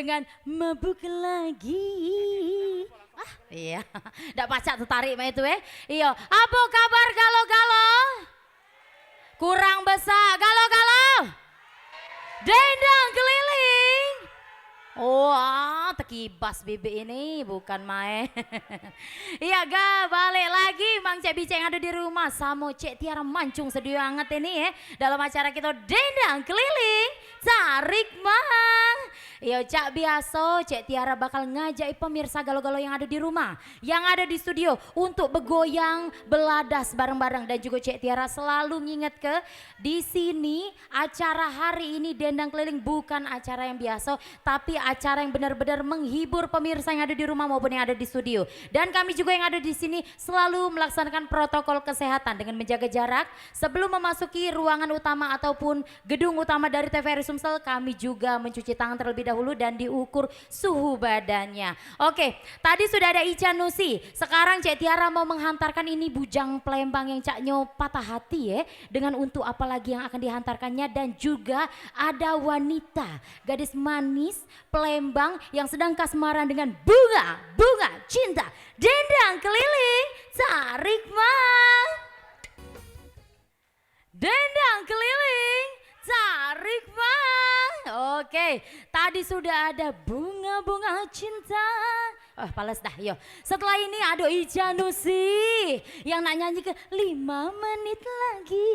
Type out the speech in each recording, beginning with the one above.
dengan mabuk lagi. Ah, iya. Ndak pacak tertarik mah itu Iya, apa kabar galo-galo? Kurang besar galo-galo. Dendang keliling. Wah, tekibas bibi ini bukan main. Iya ga, balik lagi Mang Cek Bice yang ada di rumah sama Cek Tiara Mancung sedia banget ini dalam acara kita Dendang Keliling Tarik Mang. Iya Cak biasa Cek Tiara bakal ngajak pemirsa galo-galo yang ada di rumah, yang ada di studio untuk begoyang beladas bareng-bareng, dan juga Cek Tiara selalu nginget ke di sini acara hari ini Dendang Keliling bukan acara yang biasa, tapi acara yang benar-benar menghibur pemirsa yang ada di rumah maupun yang ada di studio. Dan kami juga yang ada di sini selalu melaksanakan protokol kesehatan dengan menjaga jarak. Sebelum memasuki ruangan utama ataupun gedung utama dari TVRI Sumsel, kami juga mencuci tangan terlebih dahulu dan diukur suhu badannya. Oke, tadi sudah ada Ica Nusi. Sekarang Cek Tiara mau menghantarkan ini bujang Palembang yang Caknyo patah hati dengan untuk apa lagi yang akan dihantarkannya, dan juga ada wanita gadis manis Palembang yang sedang kasmaran dengan bunga cinta. Dendang Keliling Tarik Mang. Dendang Keliling Tarik Mang. Oke, tadi sudah ada bunga cinta. Oh, pales dah, yo. Setelah ini ada Ica Nusi yang nak nyanyi ke 5 menit lagi.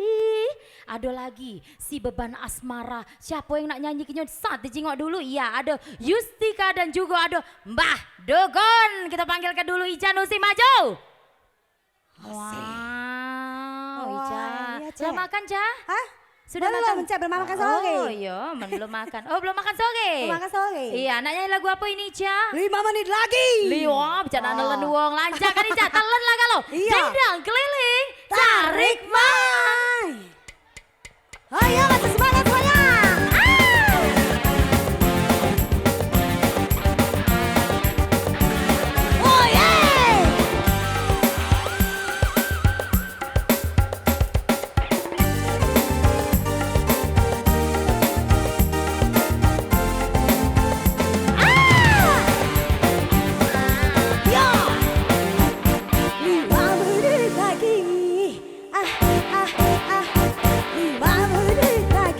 Ada lagi si beban asmara. Siapa yang nak nyanyi ke saat dijengok dulu? Iya, ada Yustika dan juga ada Mbah Dogon. Kita panggilkan dulu Ica Nusi, maju. Wow, Ica. Iya, Sudah makan, Ca? Hah? Sudah belum, makan? belum makan soge. Oh iya, belum makan. Oh, belum makan soge. Belum makan soge. Iya, anaknya lagu apa ini, Ca? 5 menit lagi. Liwa, bicara nelen wong lancar kan Ica, telen lah kalau. Iya. Dendang Keliling Tarik Mang. Ayo, masih semangat semuanya. Oh yeah. Yo. 5 menit lagi. 5 menit lagi.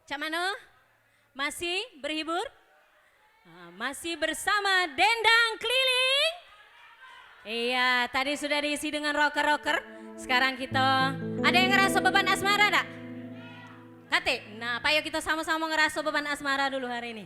Cak Mano, masih berhibur? Masih bersama Dendang Keliling? Iya, tadi sudah diisi dengan rocker-rocker. Sekarang kita, ada yang ngerasa beban asmara enggak? Kate, nah Pak, yuk kita sama-sama ngerasa beban asmara dulu hari ini.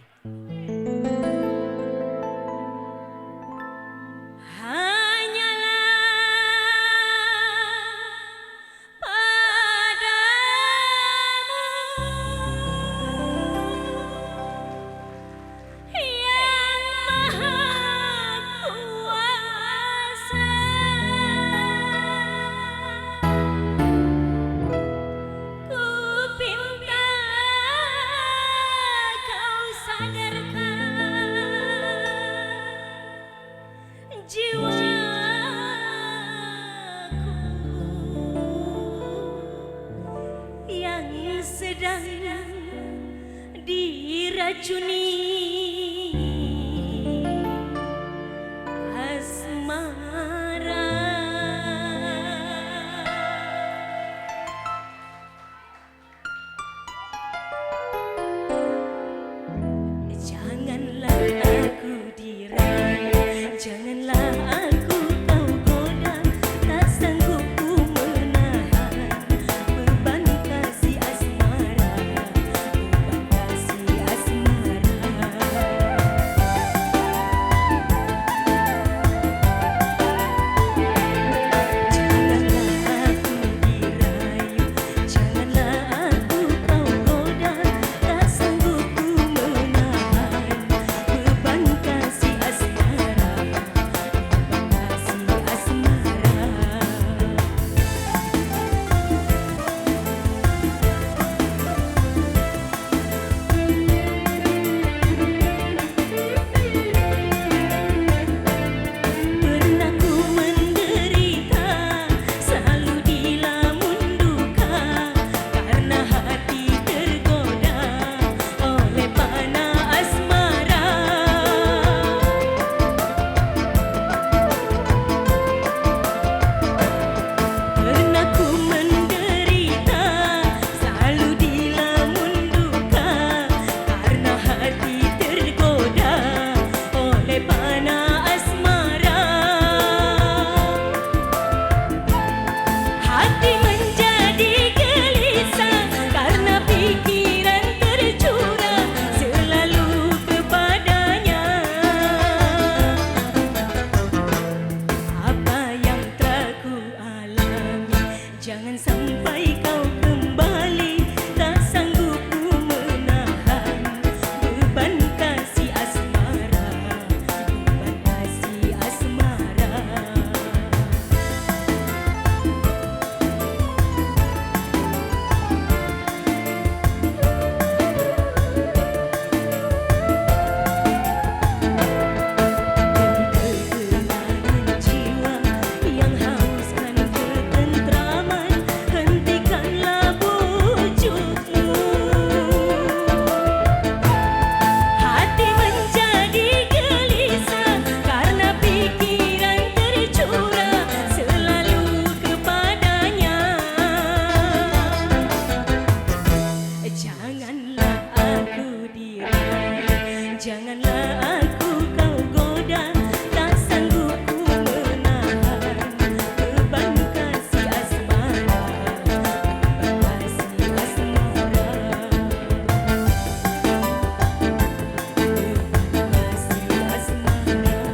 Sedang diracuni asmara. Janganlah aku dirayu, janganlah aku kau goda, tak sanggup ku menahan beban kasih asmara, beban kasih asmara. Janganlah aku dirayu, janganlah aku kau goda, tak sanggup ku menahan beban kasih asmara, beban kasih asmara. Pernah ku menderita, selalu dilamun duka, karena hati tergoda oleh panah asmara. Pernah ku menderita, selalu dilamun duka, karena hati tergoda oleh panah asmara. Hati menjadi gelisah karena pikiran tercurah selalu kepadanya. Apa yang telah ku alami, jangan sampai kau kembali, tak sanggup ku menahan beban kasih asmara, beban kasih asmara. Ketenangan jiwa yang hauskan ketentraman, hentikanlah wujudmu. Hati menjadi gelisah karena pikiran tercurah selalu kepadanya. Janganlah aku dirayu, janganlah aku kau goda, tak sanggup ku menahan beban kasih asmara, beban kasih asmara, beban kasih asmara,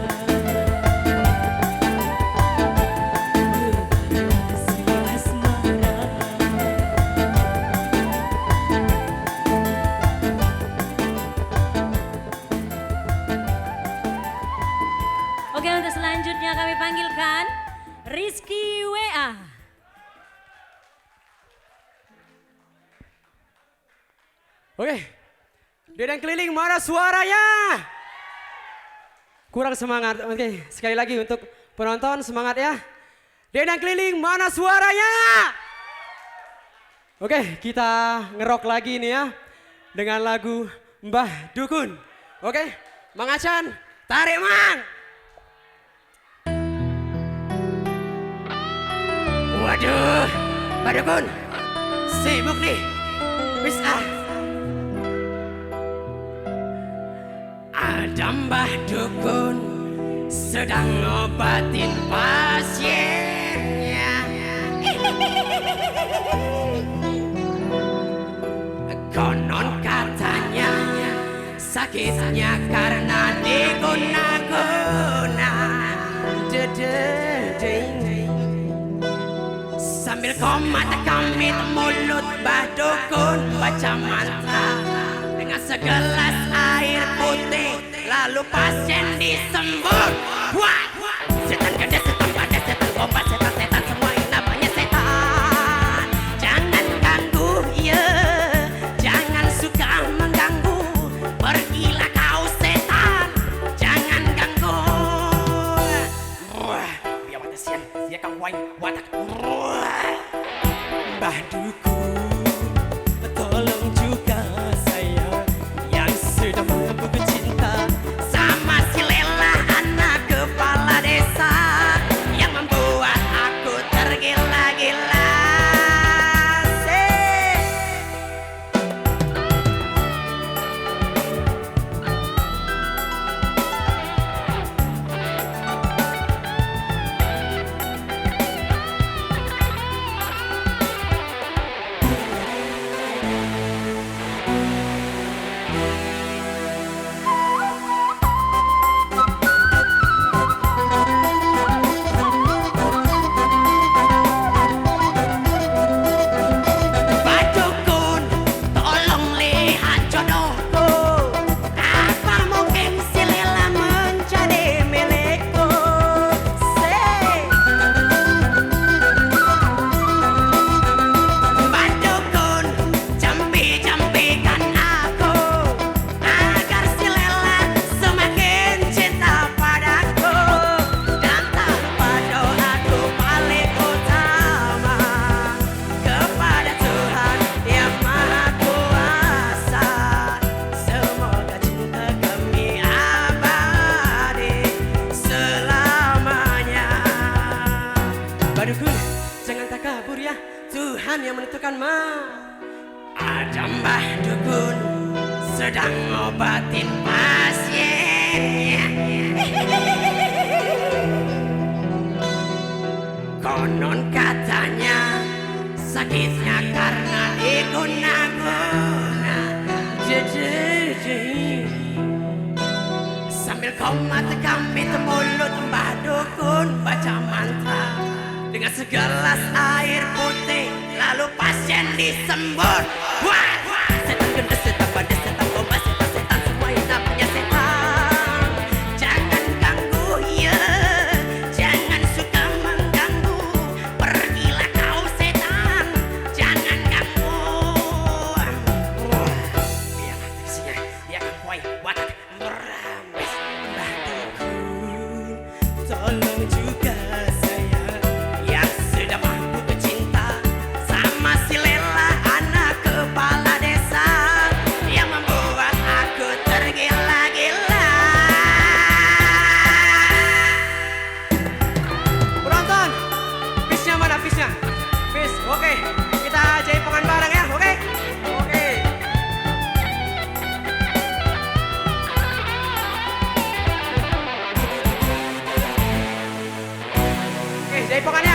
beban kasih asmara. Oke, untuk selanjutnya kami panggilkan Rizky WA. Oke, Dendang Keliling mana suaranya? Kurang semangat. Oke, sekali lagi untuk penonton semangat ya. Dendang Keliling mana suaranya? Oke, kita ngerok lagi nih ya dengan lagu Mbah Dukun. Oke, Mang Acan, tarik Mang. Waduh, Mbah Dukun, sibuk nih. Bis ah. Ada mbah dukun sedang ngobatin pasiennya. Konon katanya sakitnya karena diguna-guna. Sambil komat-kamit mulut mbah dukun baca mantra dengan segelas air putih, lalu pasien disembur. Wah, setan gede, setan pada, setan obat, setan semua ini namanya setan. Jangan ganggu, ya, jangan suka mengganggu. Pergilah kau setan, jangan ganggu. Wah, biar mata sian, dia kang wai watak. Mbah dukun, tolong juga saya yang sudah mampu cinta sama si Lela, anak kepala desa yang membuat aku tergila-gila. Jangan takabur ya, Tuhan yang menentukan Ada mbah dukun sedang ngobatin pasiennya. Konon katanya sakitnya karena diguna-guna. Sambil komat-kamit mulut mbah dukun baca mantra dengan segelas air putih, lalu pasien disembur. Wah, setan gendut, setan pada, setan obat, setan semua ini namanya setan. Jangan ganggu, ya, jangan suka mengganggu. Pergilah kau setan, jangan ganggu. Wah, biar isinya dia akan kuai watak merambis. Mbah dukun, tolong juga jaipongannya.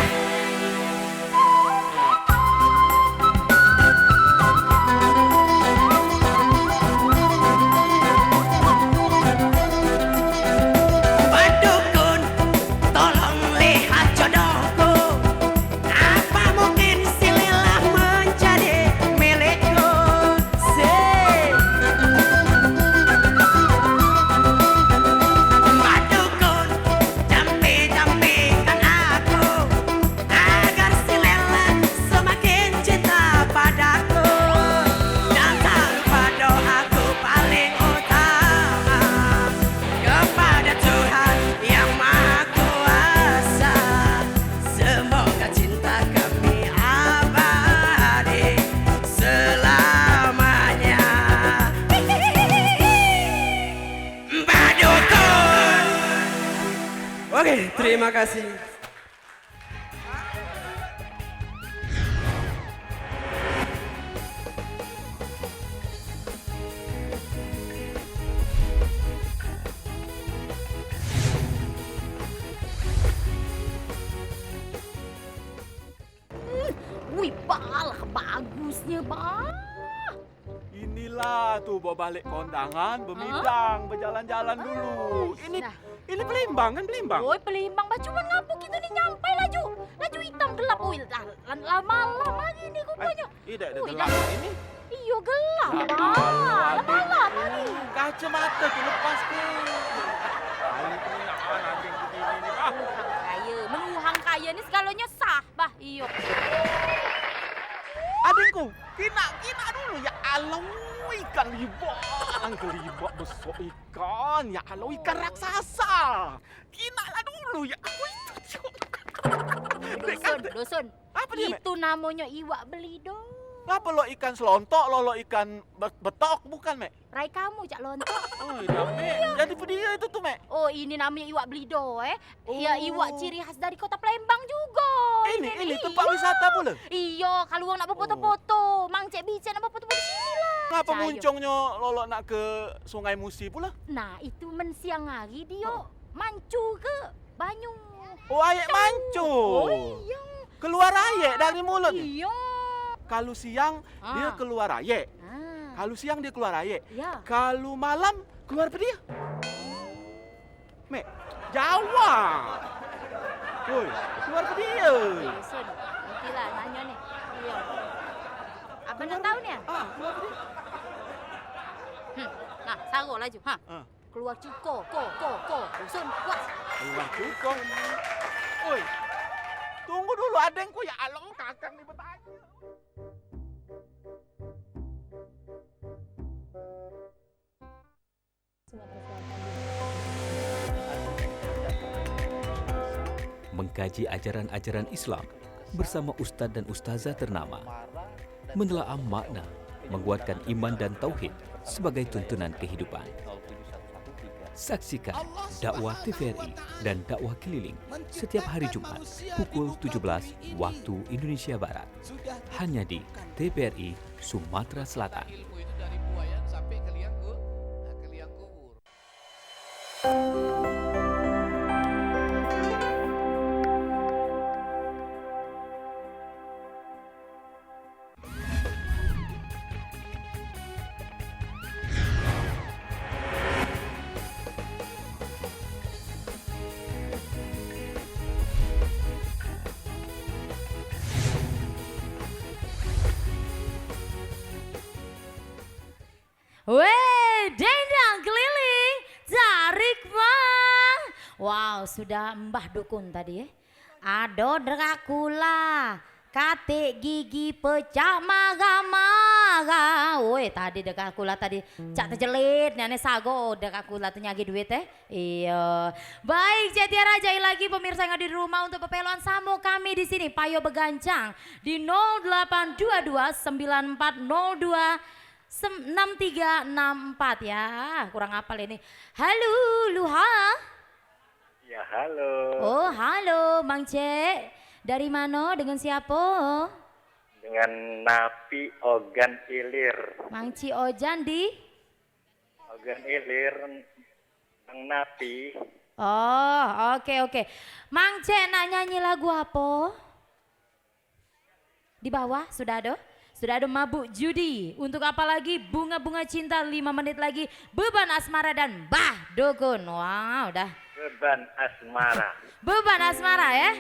Mbah dukun, tolong lihat jodohku. Apa mungkin si Lela menjadi milikku? Mbah dukun, jampi-jampikan aku agar si Lela semakin cinta padaku. Dan tanpa doaku paling utama kepada Tuhan yang Maha Kuasa, semoga cinta kami abadi selamanya. Mbah dukun. Oke, terima kasih. kerasnya, bah. Inilah tuh bawa balik kondangan, bermidang, berjalan-jalan dulu. Ini Pelimbang kan Pelimbang? Oi, Pelimbang, bah cuman ngapu kita nih nyampai laju. Laju hitam gelap. Oi, lama-lama lagi nih rupanya. Tidak ada Ui, gelap ini. Iyo gelap, Ya bah. Allah, Lama-lama nih. Kacamata tuh lepas ke. Anjing begini nih, Bah. Menuhang kaya nih segalanya sah, bah. Iyo. Adengku, kina dulu ya Allah, ikan kelibak besok ikan, ya Allah ikan raksasa. Kina lah dulu ya aku itu. Dusun. Apa dia, Mek? Itu namanya iwak belido. Ngapa lo ikan selontok, lo ikan betok bukan, Mek? Rai kamu, Cak Lontok. Oh, iya, Mek. Jadi dia itu tuh, Mek. Oh, ini namanya iwak belido, Iya, iwak ciri khas dari kota Palembang juga. Ini tempat wisata pula. Iya, kalau orang nak berfoto-foto, Mang Cek Bican nak berfoto di sini lah. Ngapa Cayo. muncungnya lolo nak ke Sungai Musi pula? Nah, itu mensiang hari dia mancu ke Banyu. Oh, ayek mancu. Oh, iya. Keluar ayek dari mulut. Iya. Kalau siang dia keluar ayek. Ah, Kalau siang dia keluar ayek. iya. Kalau malam keluar apa dia? Mek, jawab. Woi, keluar apa dia? Sun, nantilah nanya nih. Iya. Apa nak tahu nih? Keluar apa dia? Nah, saru laju. Ah. Keluar cuko, ko. Sun, puas. Keluar cukong. Woi, tunggu dulu adengku ya Allah kakang nih bertanya. Mengkaji ajaran-ajaran Islam bersama ustadz dan ustazah ternama, menelaah makna, menguatkan iman dan tauhid sebagai tuntunan kehidupan. Saksikan dakwah TVRI dan dakwah keliling setiap hari Jumat pukul 17 waktu Indonesia Barat hanya di TVRI Sumatera Selatan. Weh, dendang keliling, tarik bang. Wow, sudah Mbah Dukun tadi Ado Dracula, kate gigi pecah maga-maga. Woi, tadi Dracula tadi cak terjelit, nyane sago Dracula ternyagi duit Iya. Baik, jadi rajai lagi pemirsa yang ada di rumah untuk pepeluan samu kami di sini Payo Begancang di 0822 9402 6364 ya, kurang apal ini. Halo, Luha. Ya, halo. Oh, halo, Mang Cek. Dari mana? Dengan siapa? Dengan Napi Ogan Ilir. Mang Ci Ojan di? Ogan Ilir, Bang Napi. Oh, oke. Mang Cek nak nyanyi lagu apa? Di bawah, sudah ada? Sudah ada Mabuk Judi. Untuk apa lagi? Bunga-bunga cinta 5 menit lagi. Beban asmara dan Mbah Dukun. Wow, udah. Beban asmara. Beban asmara ya.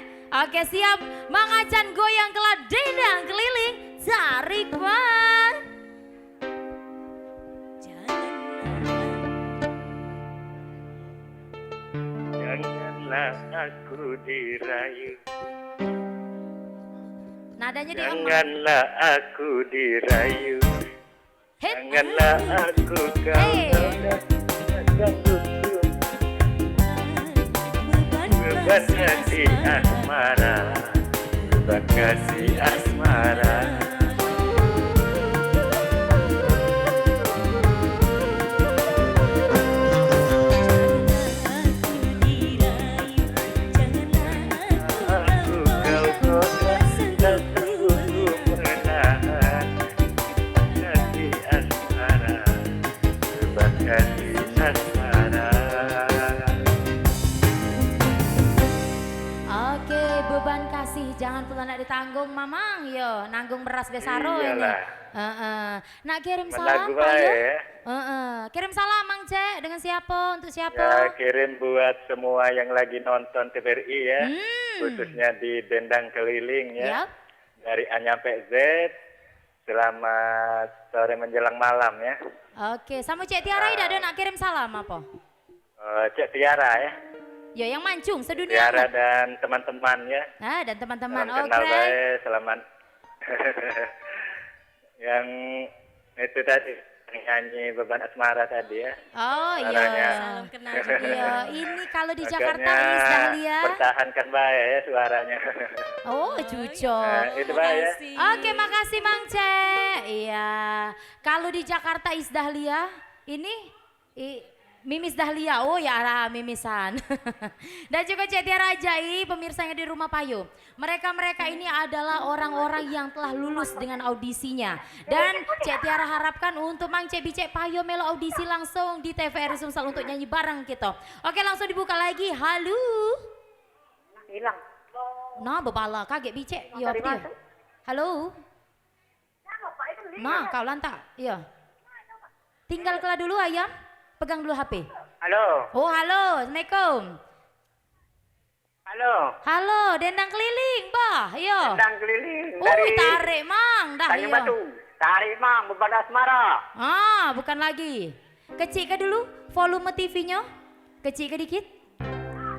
Oke, siap. Mang Acan goyang kelak dendang keliling. Tarik bang. Janganlah aku dirayu. Nadanya di emak. Janganlah aku dirayu. Hit. Janganlah aku Hey. Beban hati asmara. Beban kasih asmara. Aku kau goda, tak perlu menahan. Kasih asmara, beban kasih asmara. Oke, beban kasih jangan jangan pula nak ditanggung mamang yo, nanggung beras besaro ini. Iyalah. Nak kirim Menagu salam Pak bae yo. ya. Kirim salam Mang Cek dengan siapa? Untuk siapa? Ya, kirim buat semua yang lagi nonton TVRI ya. Khususnya di Dendang Keliling ya. Yap. Dari A nyampe Z. Selamat sore menjelang malam ya. Oke, sama Cek Tiara tidak ada nak kirim salam apa? Cek Tiara ya. Yo yang mancung sedunia. Tiara dan teman-teman ya. Dan teman-teman. Salam Oke. kenal baik, selamat. Yang itu tadi nyanyi Beban Asmara tadi ya. Oh Suaranya. iya. Salam kenal. Iya, ini kalau di Jakarta Agaknya Is Dahlia. pertahankan baik ya suaranya. Oh, cuco. Itu baik ya. Oke, makasih Mang Cek. Iya. Kalau di Jakarta Is Dahlia, ini Mimis Dahlia. Oh ya, arah mimisan. Dan juga Cek Tiara Ajai, pemirsa yang di rumah Payu. Mereka ini adalah orang-orang yang telah lulus dengan audisinya. Dan Cek Tiara harapkan untuk Mang Cek Bicek Payu melo audisi langsung di TVRI Sumsel untuk nyanyi bareng kita. Oke, langsung dibuka lagi. Halo. Hilang. Nah, bebala kaget Bicek. Iya, apa dia? Halo. Nah, kau lantak. Iya. Tinggal kelah dulu ayam. Pegang dulu HP. Halo. Oh, halo. Assalamualaikum. Halo. Halo, Dendang Keliling, Bah. Iya. Dendang Keliling Oh, dari tarik, Mang. Dah, Tanjung iya. Batu. Tarik Mang, Beban Asmara. Bukan lagi. Kecil ke dulu volume TV-nya? Kecil ke dikit?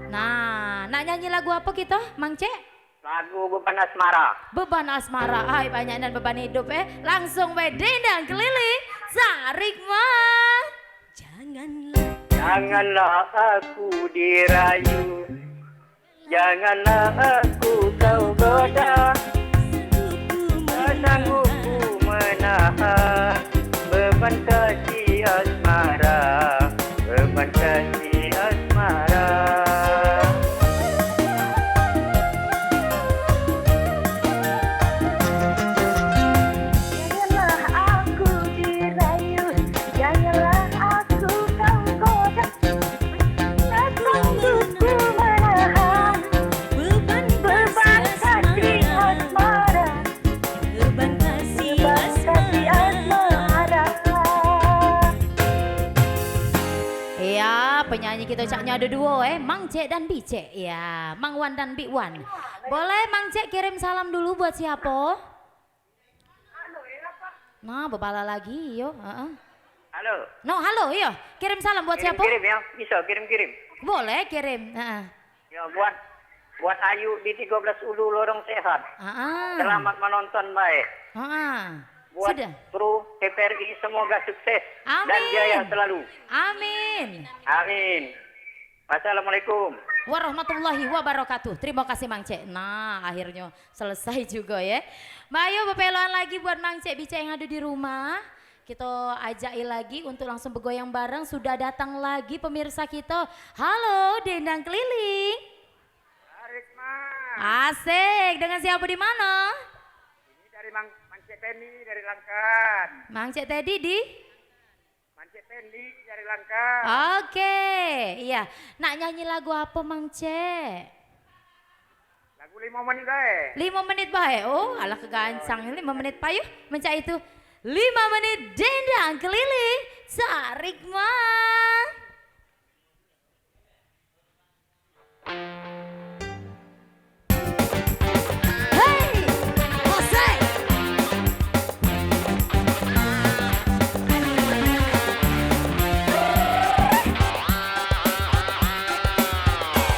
Nah, nak nyanyi lagu apa kita, Mang Cek? Lagu Beban Asmara. Beban asmara, ay banyak dan beban hidup langsung we Dendang Keliling, Sarik Mang. Janganlah aku dirayu, janganlah aku kau goda, tak sanggup ku menahan beban kasih asmara, beban kasih asmara. Janganlah aku dirayu, janganlah aku kau goda. Tak sanggup ku menahan beban kasih asmara, beban kasih asmara. Iya, penyanyi kita caknya ada dua Mang Cek dan Bicek. Ya, Mang Wan dan Bik Wan. Boleh Mang Cek kirim salam dulu buat siapa? Nah, bebala lagi yo. Halo. No, halo, yo. Kirim salam buat siapa? Kirim ya, bisa kirim. Boleh kirim. Ya buat Ayu di 13 Ulu Lorong Sehat. Selamat menonton baik. Buat Sudah. kru TVRI semoga sukses dan Amin. jaya selalu. Amin. Amin. Wassalamualaikum. Warahmatullahi wabarakatuh. Terima kasih Mang Cek. Nah, akhirnya selesai juga ya. Mbak Ayu bepeloan lagi buat Mang Cek Bicek yang ada di rumah. Kita ajai lagi untuk langsung bergoyang bareng. Sudah datang lagi pemirsa kita. Halo, Dendang Keliling. Tarik Mang. Asik. Dengan siapa di mana? Ini dari Mang Cek Pendi dari Langkat. Mang Cek Teddy di? Mang Cek Pendi dari Langkat. Oke. Iya. Nak nyanyi lagu apa Mang Cek? Lagu 5 menit baik. 5 menit baik. Oh, alah kegancang 5 menit payuh. Mencak itu 5 menit Dendang Keliling Sarik Mang. Hey, Jose.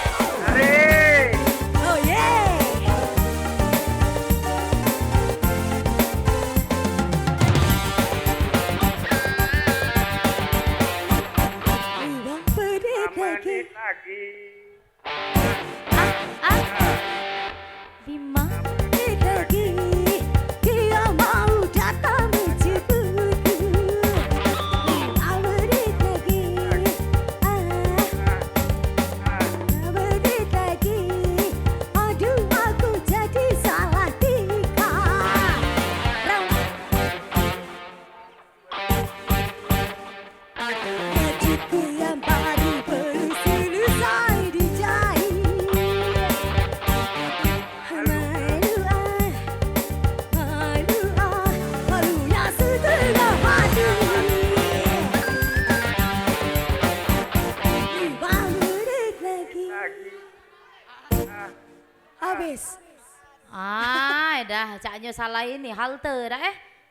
Tarik. Oh yeah. Udah pedih 5 lagi. menit lagi. 5 Pedih lagi. Dia mau datang menjemputku. 5 menit lagi. Menit lagi. Aduh aku jadi salah tingkah. Wajibku yang baru baru selesai bis. Dah caknya salah ini halte dah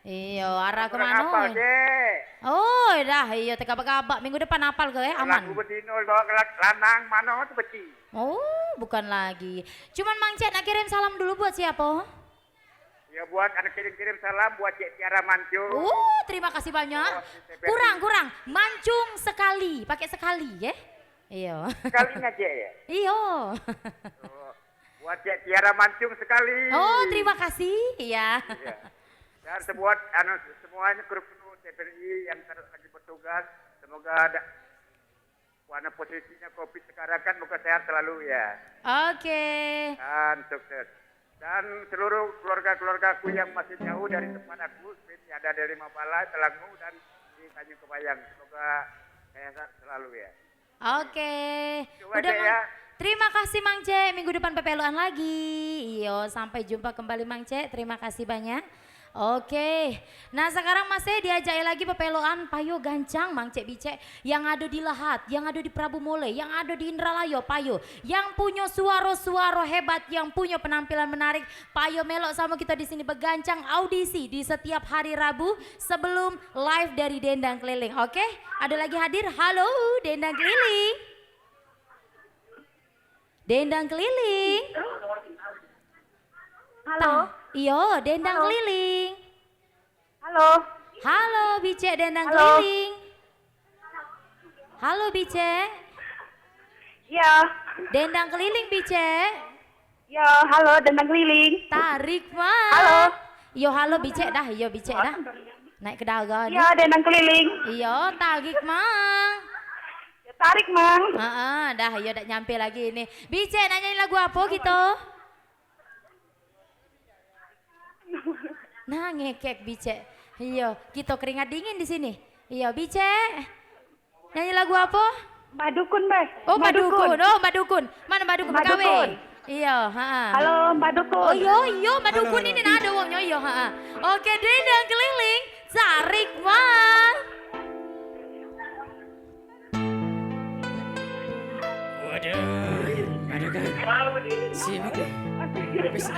Iyo arah ke Kurang mana? apal, Cek. Oh dah iyo tegak-tegak minggu depan apal ke aman. Lagu betina bawa ke lanang mana tu beci. Oh bukan lagi. Cuman Mang Cek nak kirim salam dulu buat siapa? Ya buat anak kirim-kirim salam buat Cik Tiara Mancung. Terima kasih banyak. Kurang. Mancung sekali, pakai sekali ya. Iya. Sekalinya Cek ya. Iya. Buat Cik Tiara Mancung sekali. Oh terima kasih. Iya. Ya. Dan semuanya kru TPRI yang lagi bertugas, semoga ada warna posisinya COVID sekarang kan moga sehat selalu ya. Oke. Dan sukses. Dan seluruh keluarga-keluargaku yang masih jauh dari tempat aku, seperti ada dari Mapala, Telangu dan di Tanjung Kebayang. Semoga sehat selalu ya. Oke. Itu Udah aja ya. Terima kasih Mang Cek, minggu depan pepeluan lagi. Iyo, sampai jumpa kembali Mang Cek. Terima kasih banyak. Oke, nah sekarang masih diajak lagi pepeloan Payo Gancang Mang Cek Bicek yang ada di Lahat, yang ada di Prabu Mole, yang ada di Indralayo Payo, yang punya suara-suara hebat, yang punya penampilan menarik. Payo melok sama kita di sini begancang audisi di setiap hari Rabu sebelum live dari Dendang Keliling. Oke, ada lagi hadir. Halo Dendang Keliling. Dendang Keliling. Halo. Iyo, Dendang Keliling. Halo. Halo, Bicek Dendang Halo. Keliling. Halo, Bicek. Ya. Dendang Keliling, Bicek. Ya, halo Dendang Keliling. Tarik, Mang. Halo. Iyo, halo, Bicek dah. Iyo, Bicek dah. Naik ke daga nih. Ya, Dendang Keliling. Iyo, tarik, Mang. Ya, tarik, Mang. Dah, iyo, dah nyampe lagi ini. Bicek, nanyain lagu apa gitu? Nah ngekek Bicek. Iya, kita keringat dingin di sini. Iya, Bicek. Nyanyi lagu apa? Mbak Dukun, Mbak. Oh, Mbak Dukun. Oh, Mbak Dukun. Mana Mbak Dukun Mbak PKW? Dukun. Iya, Halo, Mbak Dukun. Oh, iya, Mbak Dukun ini ada wongnya, iya, Oke, Dendang Keliling. Tarik, Mang. Waduh, aduh kan. Sibuk deh. Habis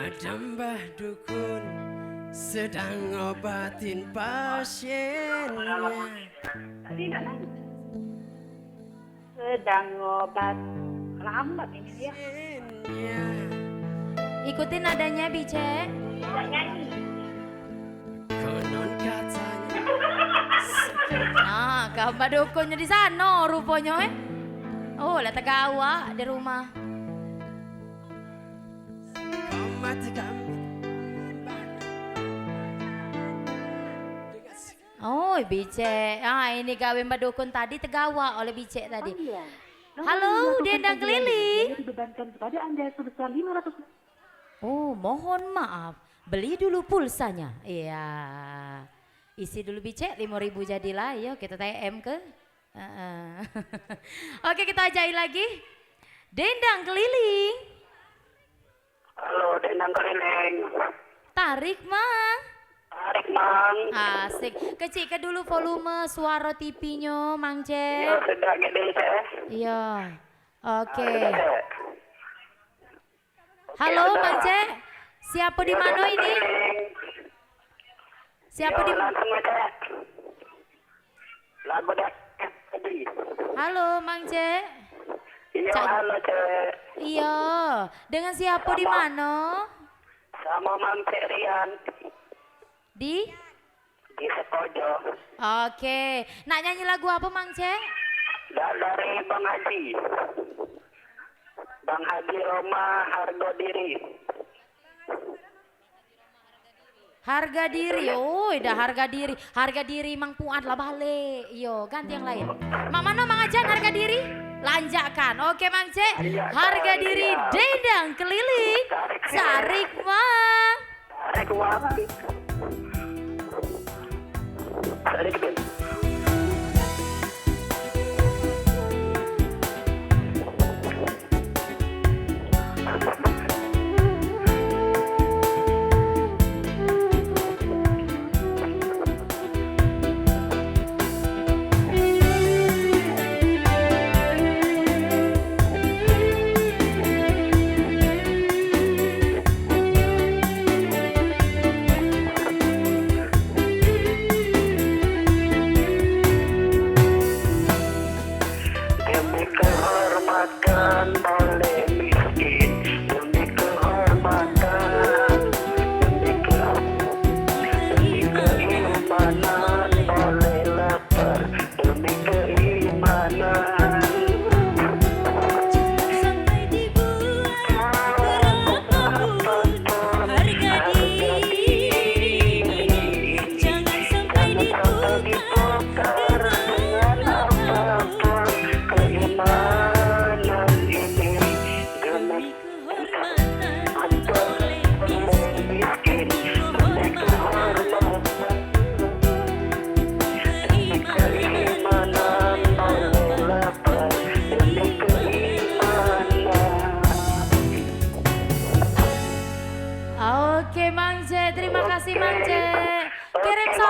ada Mbah Dukun sedang ngobatin pasiennya. Sedang ngobat. Lambat ini ya. Ikutin nadanya, Bicek. Tidak nyanyi. Konon katanya. Nah, kau Mbak Dukunnya di sana rupanya, Oh, lah tegawa di rumah. Komat kami. Oh, Bicek. Ini gawe Mbak Dukun tadi tegawa oleh Bicek tadi. Halo, Dendang Keliling. Dibebankan kepada Anda sebesar 500. Oh, mohon maaf. Beli dulu pulsanya. Iya. Isi dulu Bicek 5.000 jadilah. Yuk kita TM ke. Oke, kita ajain lagi. Dendang Keliling. Halo Dendang Keliling. Tarik, Mang. Tarik Mang. Asik. Kecilkan dulu volume suara TV-nya, Mang Cek. Sudah gede saya. Iya. Oke. Halo, Mang Cek. Siapa di mana ini? Siapa di Langsung aja. Lagu dah. Halo, Mang Cek. Iya, Cak- halo Cek. Iya. Dengan siapa di mana? Sama Mang Rian Di? di Sekojo. Oke. Nak nyanyi lagu apa, Mang Cek? Dan dari Bang Haji. Bang Haji Roma Harga Diri. Harga diri. Oh, dah harga diri. Harga diri Mang Puat lah balik. Iyo, ganti yang lain. Mak mana Mang Ajan harga diri? Lanjakan. Oke, Mang Cek. Harga diri Dendang Keliling. Tarik, Mang. Tarik uang. Tarik Bang.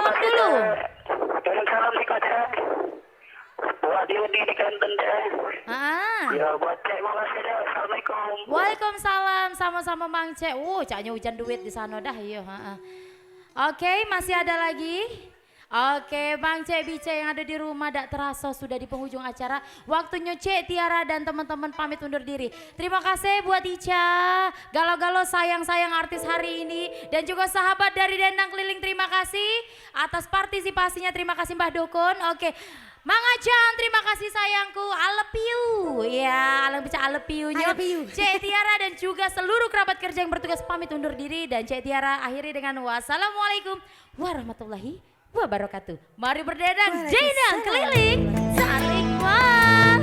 salam dulu. Salam nih Kak Cek. Buat Yudi di kantin deh. Ya buat Cek, makasih deh. Assalamualaikum. Waalaikumsalam, sama-sama Mang Cek. Caknya hujan duit di sana dah, iya. Oke, masih ada lagi? Oke, Bang Cek Bice yang ada di rumah tak terasa sudah di penghujung acara. Waktunya Cek Tiara dan teman-teman pamit undur diri. Terima kasih buat Ica, galau-galau sayang-sayang artis hari ini. Dan juga sahabat dari Dendang Keliling, terima kasih atas partisipasinya. Terima kasih Mbah Dukun. Oke, Mang Ajan, terima kasih sayangku. I love you. Ya, alang bicara I love you-nya. Cek Tiara dan juga seluruh kerabat kerja yang bertugas pamit undur diri. Dan Cek Tiara akhiri dengan wassalamualaikum warahmatullahi wabarakatuh. Mari berdendang, Dendang Keliling, saling wah.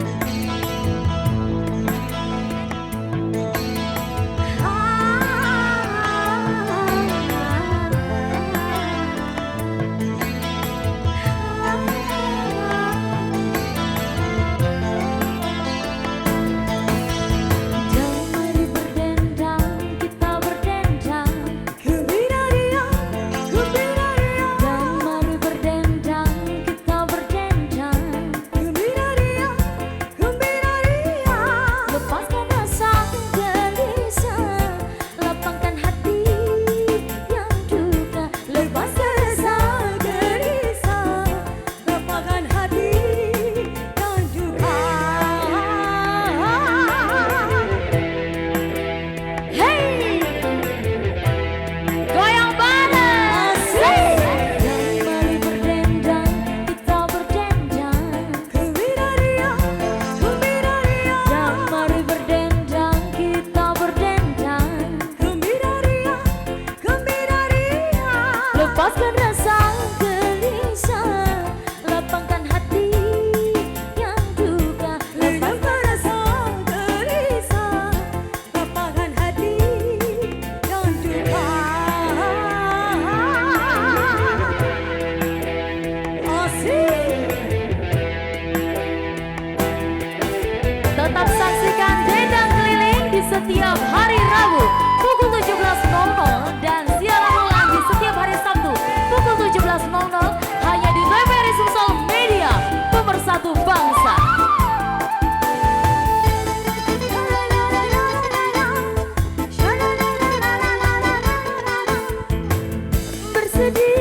Tetap saksikan Dendang Keliling di setiap hari Rabu pukul 17.00 dan siaran ulang di setiap hari Sabtu pukul 17.00 hanya di TVRI Sumsel Media, pemersatu bangsa. Bersedia